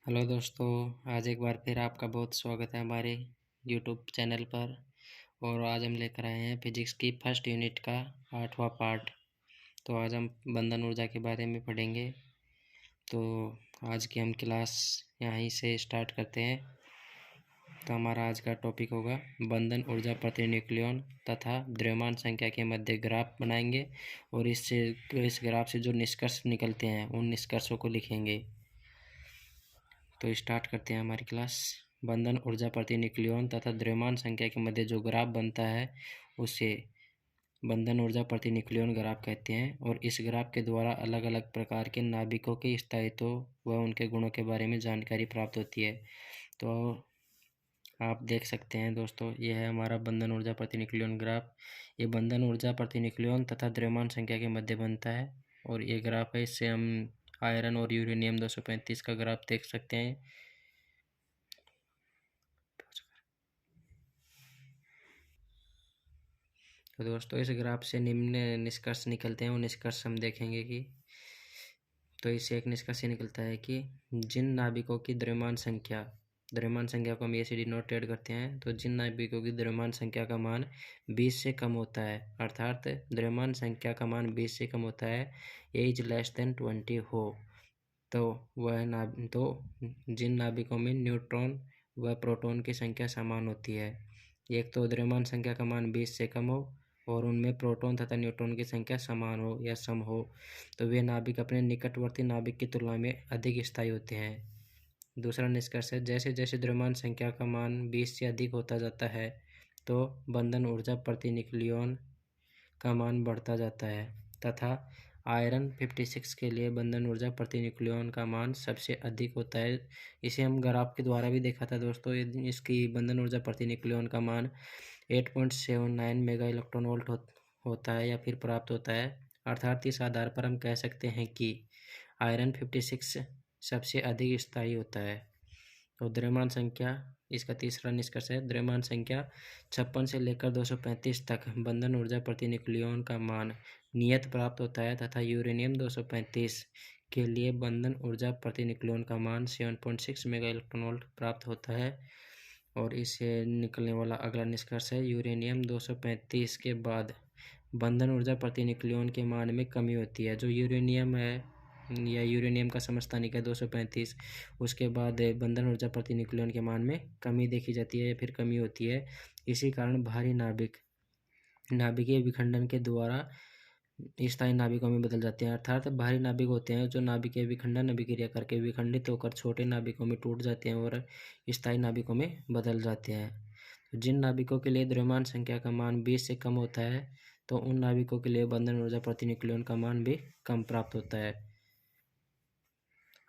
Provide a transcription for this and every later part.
Hello दोस्तों, आज एक बार फिर आपका बहुत स्वागत है हमारे यूट्यूब चैनल पर। और आज हम लेकर आए हैं फिजिक्स की फर्स्ट यूनिट का 8वां पार्ट। तो आज हम बंधन ऊर्जा के बारे में पढ़ेंगे। तो आज की हम क्लास यहीं से स्टार्ट करते हैं। तो हमारा आज का टॉपिक होगा बंधन ऊर्जा प्रति न्यूक्लियॉन तथा द्रव्यमान संख्या के मध्य ग्राफ बनाएंगे और इस ग्राफ से जो निष्कर्ष निकलते हैं उन निष्कर्षों को लिखेंगे। तो स्टार्ट करते हैं हमारी क्लास। बंधन ऊर्जा प्रति न्यूक्लियॉन तथा द्रव्यमान संख्या के मध्य जो ग्राफ बनता है उसे बंधन ऊर्जा प्रति न्यूक्लियॉन ग्राफ कहते हैं। और इस ग्राफ के द्वारा अलग अलग प्रकार के नाभिकों के स्थायित्व व उनके गुणों के बारे में जानकारी प्राप्त होती है। तो आप देख सकते हैं दोस्तों, यह है हमारा बंधन ऊर्जा प्रति न्यूक्लियॉन ग्राफ। ये बंधन ऊर्जा प्रति न्यूक्लियॉन तथा द्रव्यमान संख्या के मध्य बनता है और ये ग्राफ है। इससे हम आयरन और यूरेनियम 235 का ग्राफ देख सकते हैं। तो दोस्तों, इस ग्राफ से निम्न निष्कर्ष निकलते हैं। वो निष्कर्ष हम देखेंगे कि तो इससे एक निष्कर्ष निकलता है कि जिन नाभिकों की द्रव्यमान संख्या को हम ए से डिनोटेड करते हैं। तो जिन नाभिकों की द्रव्यमान संख्या का मान 20 से कम होता है, अर्थात द्रव्यमान संख्या का मान 20 से कम होता है, एज लेस देन 20 हो, तो जिन नाभिकों में न्यूट्रॉन व प्रोटॉन की संख्या समान होती है। एक तो द्रव्यमान संख्या का मान 20 से कम हो और उनमें प्रोटॉन तथा न्यूट्रॉन की संख्या समान हो या सम हो, तो वे नाभिक अपने निकटवर्ती नाभिक की तुलना में अधिक स्थायी होते हैं। दूसरा निष्कर्ष है, जैसे जैसे द्रव्यमान संख्या का मान 20 से अधिक होता जाता है तो बंधन ऊर्जा प्रति न्यूक्लियॉन का मान बढ़ता जाता है तथा आयरन 56 के लिए बंधन ऊर्जा प्रति न्यूक्लियॉन का मान सबसे अधिक होता है। इसे हम ग्राफ के द्वारा भी देखा था दोस्तों। इसकी बंधन ऊर्जा प्रति न्यूक्लियॉन का मान 8.79 मेगा इलेक्ट्रॉन वोल्ट होता है या फिर प्राप्त होता है। अर्थात इस आधार पर हम कह सकते हैं कि आयरन 56 सबसे अधिक स्थायी होता है। तो द्रव्यमान संख्या, इसका तीसरा निष्कर्ष है, द्रव्यमान संख्या 56 से लेकर 235 तक बंधन ऊर्जा प्रति न्यूक्लियॉन का मान नियत प्राप्त होता है तथा यूरेनियम 235 के लिए बंधन ऊर्जा प्रति न्यूक्लियॉन का मान 7.6 मेगा इलेक्ट्रॉन वोल्ट प्राप्त होता है। और इससे निकलने वाला अगला निष्कर्ष है, यूरेनियम 235 के बाद बंधन ऊर्जा प्रति न्यूक्लियॉन के मान में कमी होती है। जो यूरेनियम है या यूरेनियम का समस्थानिक है 235, उसके बाद बंधन ऊर्जा प्रति न्यूक्लियॉन के मान में कमी देखी जाती है या फिर कमी होती है। इसी कारण भारी नाभिकीय विखंडन के द्वारा स्थायी नाभिकों में बदल जाते हैं। अर्थात भारी नाभिक होते हैं जो नाभिकीय विखंडन अभिक्रिया करके विखंडित होकर छोटे नाभिकों में टूट जाते हैं और स्थायी नाभिकों में बदल जाते हैं। जिन नाभिकों के लिए द्रव्यमान संख्या का मान 20 से कम होता है तो उन नाभिकों के लिए बंधन ऊर्जा प्रति न्यूक्लियॉन का मान भी कम प्राप्त होता है।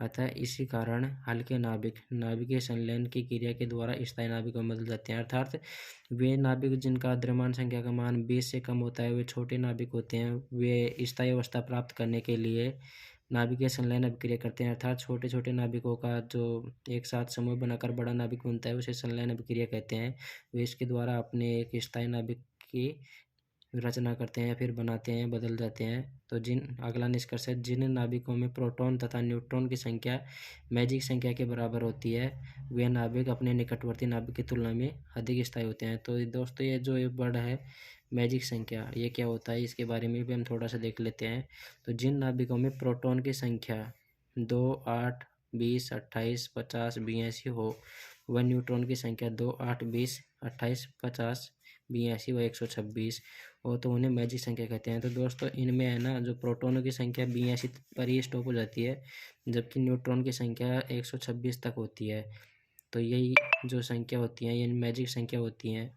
अतः इसी कारण हल्के नाभिकीय संलयन की क्रिया के द्वारा स्थायी नाभिकों में बदल जाते हैं। अर्थात वे नाभिक जिनका द्रव्यमान संख्या का मान 20 से कम होता है वे छोटे नाभिक होते हैं। वे स्थायी अवस्था प्राप्त करने के लिए नाभिकीय संलयन अभिक्रिया करते हैं। अर्थात छोटे छोटे नाभिकों का जो एक साथ समूह बनाकर बड़ा नाभिक बनता है उसे संलयन अभिक्रिया कहते हैं। वे इसके द्वारा अपने एक स्थायी नाभिक की रचना करते हैं, फिर बनाते हैं, बदल जाते हैं। तो अगला निष्कर्ष है, जिन नाभिकों में प्रोटॉन तथा न्यूट्रॉन की संख्या मैजिक संख्या के बराबर होती है वे नाभिक अपने निकटवर्ती नाभिक की तुलना में अधिक स्थायी होते हैं। तो दोस्तों, ये जो वर्ड है मैजिक संख्या, ये क्या होता है इसके बारे में भी हम थोड़ा सा देख लेते हैं। तो जिन नाभिकों में प्रोटॉन की संख्या 2, 8, 20, 28, 50, 82 हो व न्यूट्रॉन की संख्या 2, 8, 20, 28, 50, 82 व 126 हो तो उन्हें मैजिक संख्या कहते हैं। तो दोस्तों, इनमें है ना, जो प्रोटॉनों की संख्या 82 पर ही स्टॉप हो जाती है जबकि न्यूट्रॉन की संख्या 126 तक होती है। तो यही जो संख्या होती हैं ये मैजिक संख्या होती हैं।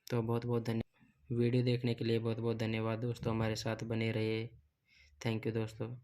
तो बहुत बहुत धन्यवाद। वीडियो देखने के लिए बहुत बहुत धन्यवाद दोस्तों। हमारे साथ बने रहिए। थैंक यू दोस्तों।